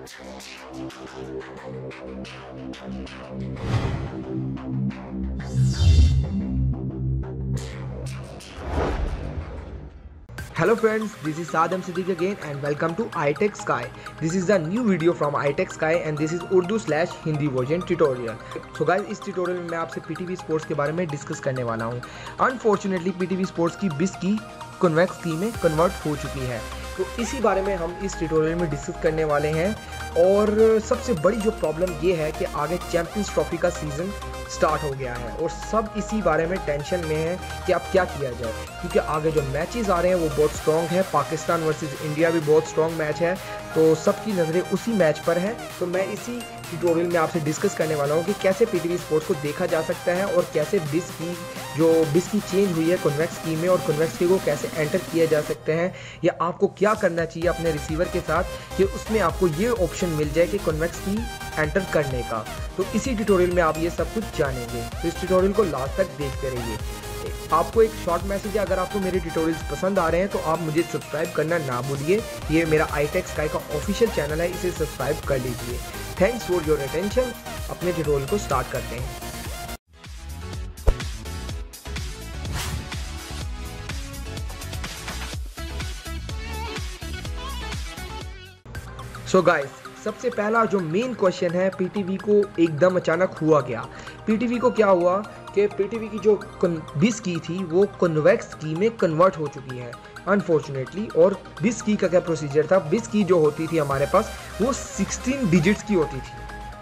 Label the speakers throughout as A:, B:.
A: Hello friends, this is Sadam Siddiq again and welcome to iTech Sky. This is the new video from iTech Sky and this is Urdu/Hindi version tutorial. So guys, इस tutorial में मैं आपसे PTV sports के बारे में discuss करने वाला हूँ। अनफॉर्चुनेटली PTV स्पोर्ट्स की BIS की कन्वेक्स की में कन्वर्ट हो चुकी है, तो इसी बारे में हम इस ट्यूटोरियल में डिस्कस करने वाले हैं। और सबसे बड़ी जो प्रॉब्लम ये है कि आगे चैंपियंस ट्रॉफी का सीज़न स्टार्ट हो गया है और सब इसी बारे में टेंशन में है कि अब क्या किया जाए, क्योंकि आगे जो मैचेस आ रहे हैं वो बहुत स्ट्रॉन्ग है। पाकिस्तान वर्सेस इंडिया भी बहुत स्ट्रॉन्ग मैच है, तो सबकी नज़रें उसी मैच पर है। तो मैं इसी ट्यूटोरियल में आपसे डिस्कस करने वाला हूँ कि कैसे PTV स्पोर्ट्स को देखा जा सकता है और कैसे BIS की चेंज हुई है कन्वेक्स की में और कन्वेक्स की को कैसे एंटर किया जा सकते हैं, या आपको क्या करना चाहिए अपने रिसीवर के साथ कि उसमें आपको ये ऑप्शन मिल जाए कि कन्वेक्स की एंटर करने का। तो इसी ट्यूटोरियल में आप ये सब कुछ जानेंगे, तो इस ट्यूटोरियल को लास्ट तक देखते रहिए। आपको एक शॉर्ट मैसेज है, अगर आपको मेरे ट्यूटोरियल्स पसंद आ रहे हैं तो आप मुझे सब्सक्राइब करना ना भूलिए। ये मेरा iTech Sky का ऑफिशियल चैनल है, इसे सब्सक्राइब कर लीजिए। Thanks for your attention. अपने ट्यूटोरियल को स्टार्ट करते हैं। सो गाइस, सबसे पहला जो मेन क्वेश्चन है, PTV को एकदम अचानक हुआ क्या। PTV को क्या हुआ कि PTV की जो BIS की थी वो कन्वेक्स की में कन्वर्ट हो चुकी है अनफॉर्चुनेटली। और BIS की का क्या प्रोसीजर था, BIS की जो होती थी हमारे पास वो 16 डिजिट्स की होती थी,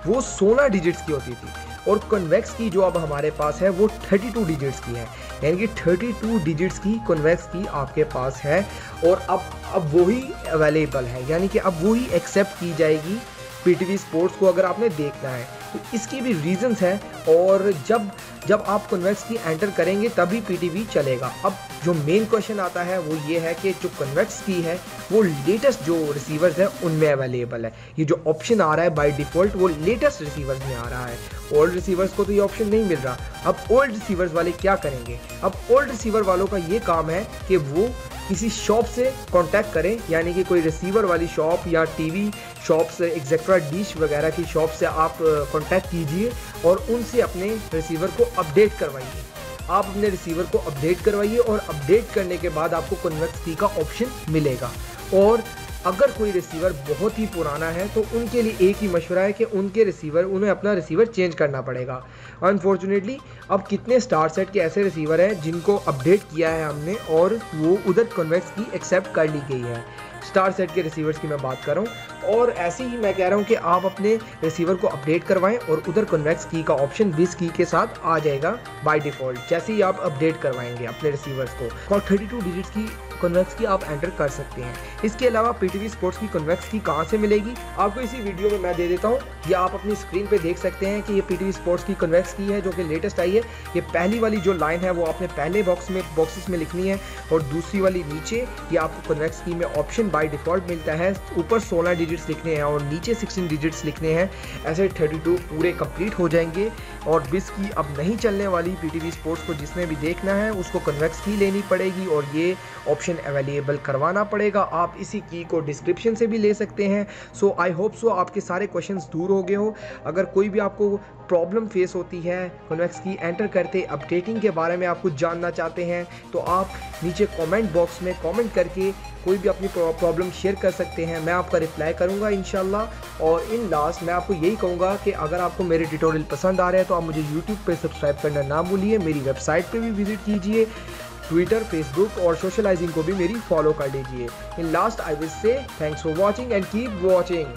A: वो 16 डिजिट्स की होती थी। और कन्वेक्स की जो अब हमारे पास है वो 32 डिजिट्स की है, यानी कि 32 डिजिट्स की कन्वेक्स की आपके पास है। और अब वही अवेलेबल है, यानी कि अब वही एक्सेप्ट की जाएगी PTV स्पोर्ट्स को अगर आपने देखना है। तो इसकी भी रीजंस है, और जब आप कन्वेक्स की एंटर करेंगे तभी PTV चलेगा। अब जो मेन क्वेश्चन आता है वो ये है कि जो कन्वेक्स की है वो लेटेस्ट जो रिसीवर्स है उनमें अवेलेबल है। ये जो ऑप्शन आ रहा है बाय डिफ़ॉल्ट वो लेटेस्ट रिसीवर्स में आ रहा है, ओल्ड रिसीवर्स को तो ये ऑप्शन नहीं मिल रहा। अब ओल्ड रिसीवर्स वाले क्या करेंगे, अब ओल्ड रिसीवर वालों का ये काम है कि वो किसी शॉप से कांटेक्ट करें, यानी कि कोई रिसीवर वाली शॉप या टीवी शॉप से, एक्सेट्रा डिश वगैरह की शॉप से आप कांटेक्ट कीजिए और उनसे अपने रिसीवर को अपडेट करवाइए। आप अपने रिसीवर को अपडेट करवाइए और अपडेट करने के बाद आपको कन्वेक्स की का ऑप्शन मिलेगा। और अगर कोई रिसीवर बहुत ही पुराना है तो उनके लिए एक ही मशवरा है कि उन्हें अपना रिसीवर चेंज करना पड़ेगा। अनफॉर्चुनेटली अब कितने स्टार सेट के ऐसे रिसीवर हैं जिनको अपडेट किया है हमने और वो उधर कन्वेक्स की एक्सेप्ट कर ली गई है। स्टार सेट के रिसीवर्स की मैं बात कर रहा हूँ, और ऐसे ही मैं कह रहा हूँ कि आप अपने रिसीवर को अपडेट करवाएं और उधर कन्वेक्स की का ऑप्शन BIS की के साथ आ जाएगा बाय डिफ़ॉल्ट, जैसे ही आप अपडेट करवाएंगे अपने रिसीवर्स को। और 32 डिजिट्स की कन्वेक्स की आप एंटर कर सकते हैं। इसके अलावा PTV स्पोर्ट्स की कन्वेक्स की कहाँ से मिलेगी आपको इसी वीडियो में मैं दे देता हूँ। ये आप अपनी स्क्रीन पे देख सकते हैं कि ये PTV स्पोर्ट्स की कन्वेक्स की है जो कि लेटेस्ट आई है। ये पहली वाली जो लाइन है वो आपने पहले बॉक्सेस में लिखनी है, और दूसरी वाली नीचे ये आपको कन्वेक्स की में ऑप्शन बाय डिफ़ॉल्ट मिलता है। ऊपर 16 डिजिट्स लिखने हैं और नीचे 16 डिजिट्स लिखने हैं। ऐसे 32 पूरे कंप्लीट हो जाएंगे और BIS की अब नहीं चलने वाली। PTV स्पोर्ट्स को जिसने भी देखना है उसको कन्वेक्स की लेनी पड़ेगी और ये ऑप्शन अवेलेबल करवाना पड़ेगा। आप इसी की को डिस्क्रिप्शन से भी ले सकते हैं। सो आई होप सो आपके सारे क्वेश्चंस दूर हो गए हो। अगर कोई भी आपको प्रॉब्लम फेस होती है कन्वेक्स की एंटर करते, अपडेटिंग के बारे में आप कुछ जानना चाहते हैं, तो आप नीचे कमेंट बॉक्स में कमेंट करके कोई भी अपनी प्रॉब्लम शेयर कर सकते हैं। मैं आपका रिप्लाई करूंगा इंशाल्लाह। और इन लास्ट मैं आपको यही कहूँगा कि अगर आपको मेरे ट्यूटोरियल पसंद आ रहे हैं तो आप मुझे यूट्यूब पे सब्सक्राइब करना ना भूलिए। मेरी वेबसाइट पे भी विजिट कीजिए, ट्विटर, फेसबुक और सोशलाइजिंग को भी मेरी फॉलो कर लीजिए। In last I will say thanks for watching and keep watching.